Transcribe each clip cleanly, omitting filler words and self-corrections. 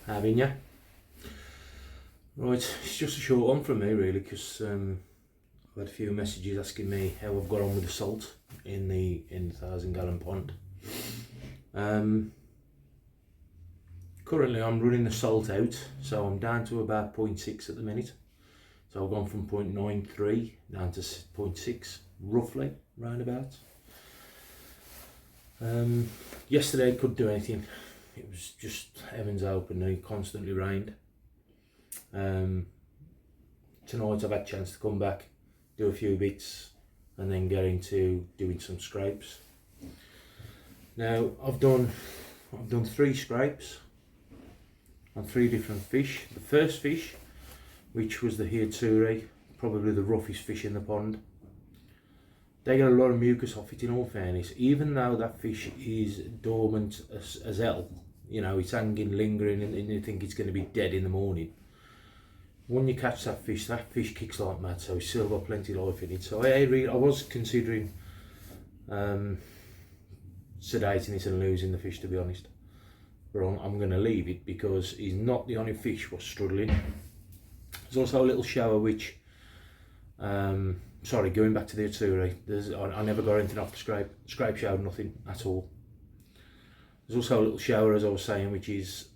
having you. Right, it's just a short one from me really, because I've had a few messages asking me how I've got on with the salt in the 1,000 gallon pond. Currently I'm running the salt out, so I'm down to about 0.6 at the minute. So I've gone from 0.93 down to 0.6, roughly, roundabout. Yesterday I couldn't do anything. It was just heavens open and it constantly rained. Tonight I've had a chance to come back, do a few bits and then get into doing some scrapes. Now I've done 3 scrapes on 3 different fish. The first fish, which was the Hiatsuri, probably the roughest fish in the pond. They get a lot of mucus off it, in all fairness, even though that fish is dormant as hell. You know, it's hanging, lingering, and you think it's going to be dead in the morning. When you catch that fish kicks like mad, so it's still got plenty of life in it. So I was considering sedating it and losing the fish, to be honest. But I'm going to leave it because he's not the only fish was struggling. There's also a little shower which, sorry, going back to the Hiatsuri, I never got anything off the scrape shower, nothing at all. There's also a little shower, as I was saying, which is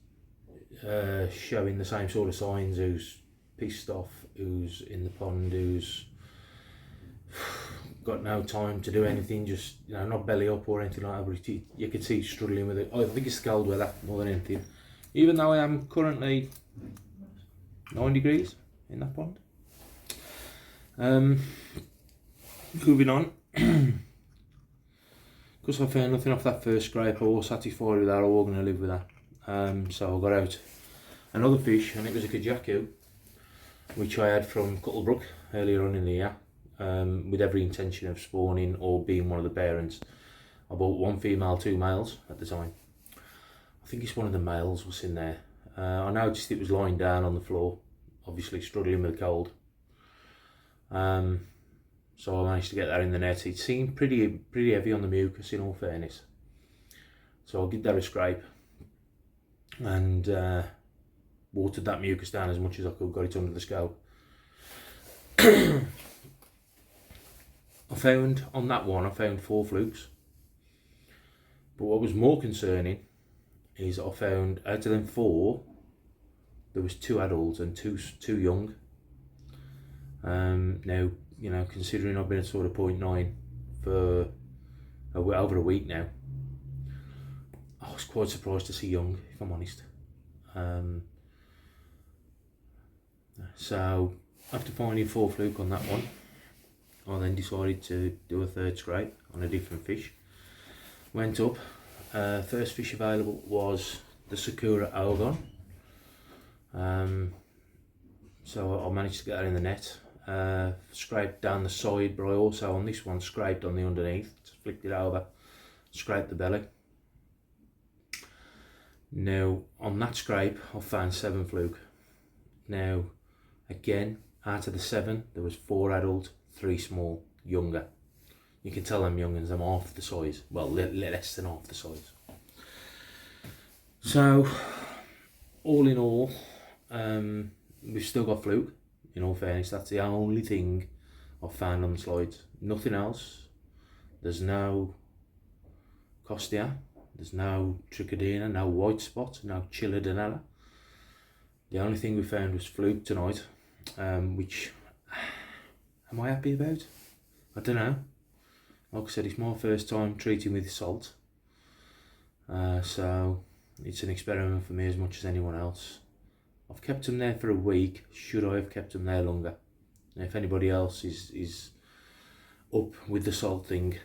showing the same sort of signs, who's pissed off, who's in the pond, who's got no time to do anything, just, you know, not belly up or anything like that, but you can see he's struggling with it. I think it's cold weather more than anything, even though I am currently 9 degrees in that pond. Moving on, because I found nothing off that first scrape, I was satisfied with that. I was going to live with that. So I got out another fish, and it was a Kajaku, which I had from Cuttlebrook earlier on in the year, with every intention of spawning or being one of the parents. I bought 1 female, 2 males at the time. I think it's one of the males was in there. I noticed it was lying down on the floor, obviously struggling with the cold. So I managed to get that in the net. It seemed pretty heavy on the mucus, in all fairness. So I'll give that a scrape and watered that mucus down as much as I could, got it under the scope. I found on that one, I found 4 flukes. But what was more concerning is I found out of them 4, there was 2 adults and two young. Now, you know, considering I've been at sort of 0.9 for over a week now, I was quite surprised to see young, if I'm honest. So after finding 4 fluke on that one, I then decided to do a 3rd scrape on a different fish. Went up, first fish available was the Sakura Ogon. So I managed to get that in the net. Scraped down the side, but I also on this one scraped on the underneath, just flicked it over, scraped the belly. Now on that scrape I found 7 fluke. Now again, out of the 7 there was 4 adult, 3 small, younger. You can tell them young'uns, I'm half the size, well less than half the size. So all in all, we've still got fluke. In all fairness, that's the only thing I've found on the slides. Nothing else. There's no Costia, there's no Trichodina, no white spot, no Chilodenella. The only thing we found was fluke tonight, which am I happy about? I don't know. Like I said, it's my first time treating with salt, so it's an experiment for me as much as anyone else. I've kept them there for a week. Should I have kept them there longer? Now, if anybody else is up with the salt thing,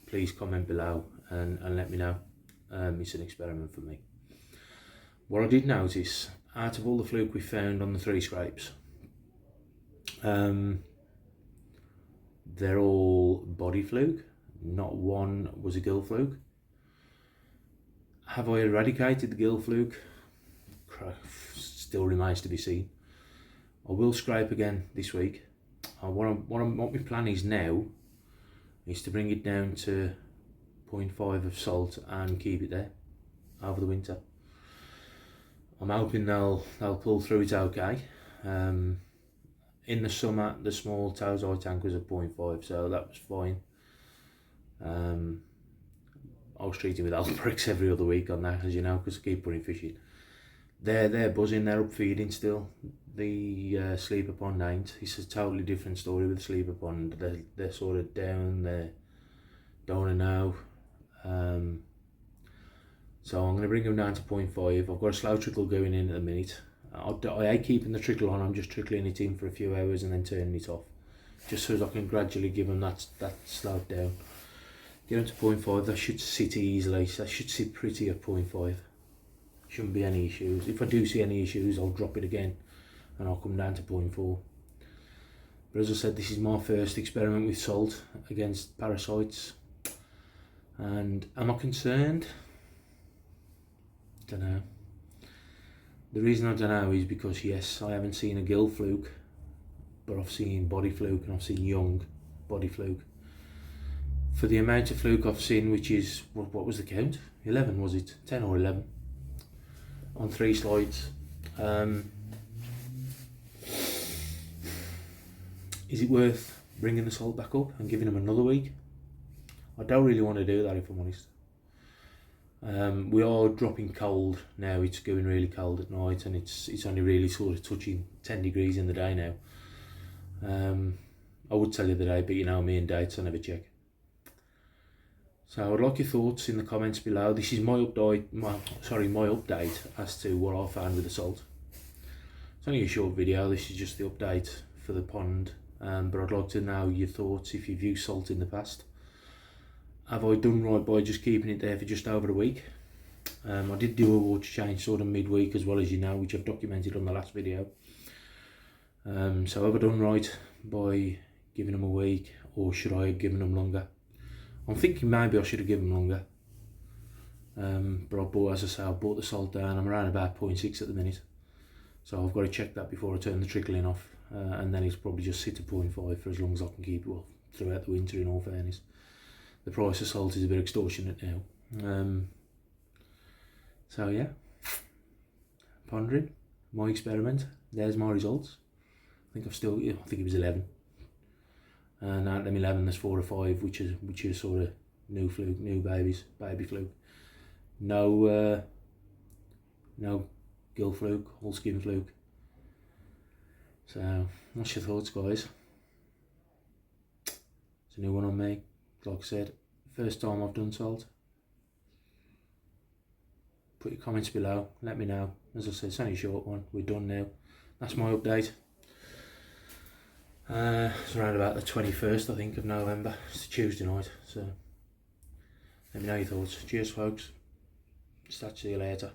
please comment below and let me know. It's an experiment for me. What I did notice, out of all the fluke we found on the 3 scrapes, they're all body fluke. Not one was a gill fluke. Have I eradicated the gill fluke? Still remains to be seen. I will scrape again this week. What my plan is now is to bring it down to 0.5 of salt and keep it there over the winter. I'm hoping they'll pull through it okay. In the summer, the small Taozai tank was at 0.5, so that was fine. I was treating with Alprex every other week on that, as you know, because I keep putting fish in. They're buzzing, they're up feeding still. The Sleeper Pond ain't. It's a totally different story with the Sleeper Pond. They're sort of down, they don't want to know. So I'm going to bring them down to 0.5. I've got a slow trickle going in at the minute. I hate keeping the trickle on, I'm just trickling it in for a few hours and then turning it off. Just so as I can gradually give them that slowed down. Get them to 0.5, that should sit easily, that should sit pretty at 0.5. Shouldn't be any issues. If I do see any issues, I'll drop it again and I'll come down to 0.4. But as I said, this is my first experiment with salt against parasites. And am I concerned? Don't know. The reason I don't know is because, yes, I haven't seen a gill fluke, but I've seen body fluke and I've seen young body fluke. For the amount of fluke I've seen, which is, what was the count? 11 was it? 10 or 11? On 3 slides. Is it worth bringing the salt back up and giving them another week? I don't really want to do that, if I'm honest. We are dropping cold now. It's going really cold at night, and it's only really sort of touching 10 degrees in the day now. I would tell you the day, but you know me and dates, I never check. So I would like your thoughts in the comments below. This is my update, my update as to what I found with the salt. It's only a short video. This is just the update for the pond, but I'd like to know your thoughts if you've used salt in the past. Have I done right by just keeping it there for just over a week? I did do a water change sort of midweek as well, as you know, which I've documented on the last video. So have I done right by giving them a week, or should I have given them longer? I'm thinking maybe I should have given them longer. But I bought, as I say, I bought the salt down. I'm around about 0.6 at the minute. So I've got to check that before I turn the trickling off. And then it's probably just sit at 0.5 for as long as I can keep it, well, throughout the winter, in all fairness. The price of salt is a bit extortionate now. So yeah, pondering my experiment. There's my results. I think it was 11. And out of them 11, there's 4 or 5 which is sort of new fluke, new baby fluke. No gill fluke, whole skin fluke. So what's your thoughts, guys? It's a new one on me. Like I said, first time I've done salt. Put your comments below, let me know. As I said, it's only a short one, we're done now. That's my update. It's around about the 21st, I think, of November. It's a Tuesday night, so let me know your thoughts. Cheers, folks. See you later.